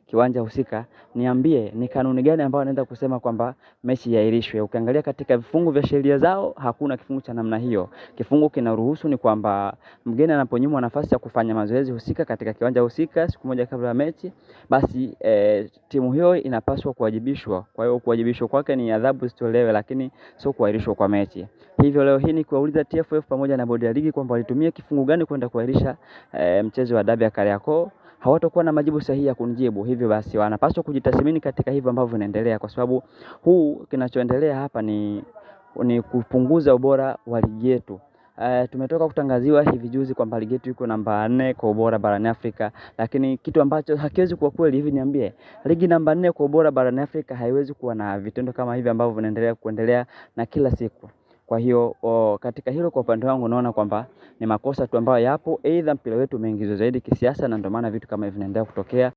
kiwanja husika, niambie ni kanuni gani ambayo anaenda kusema kwamba mechi iahirishwe. Ukiangalia katika vifungu vya sheria zao hakuna kifungu cha namna hiyo. Kifungu kinaruhusu ni kwamba mgeni anaponyimwa nafasi ya kufanya mazoezi husika katika kiwanja husika siku moja kabla ya mechi, basi timu hiyo inapaswa kuwajibishwa. Kwa hiyo kuwajibishwa kwake ni adhabu zitolewe, lakini sio kuahirishwa kwa mechi. Hivyo leo hii ni kuwauliza TFF pamoja na bodi ya ligi kwamba walitumia kifungu gani kwenda kuahirisha mchezo wa dabi ya Kariakoo. Hawatakuwa na majibu sahihi ya kunijibu. Hivyo basi wanapaswa kujitathmini katika hivyo ambavyo vinaendelea, kwa sababu kinachoendelea hapa ni kupunguza ubora wa ligi yetu. Tumetoka kutangaziwa hivi juzi kwamba ligi yetu iko namba 4 kwa ubora barani Afrika, lakini kitu ambacho hakiwezi kuwa kweli. Hivi niambie, ligi namba 4 kwa ubora barani Afrika haiwezi kuwa na vitendo kama hivi ambavyo vinaendelea kuendelea na kila siku. Kwa hiyo katika hilo kwa upande wangu naona kwamba ni makosa tu ambayo yapo, aidha mpira wetu umeingizwa zaidi kisiasa na ndio maana vitu kama hivi vinaendelea kutokea.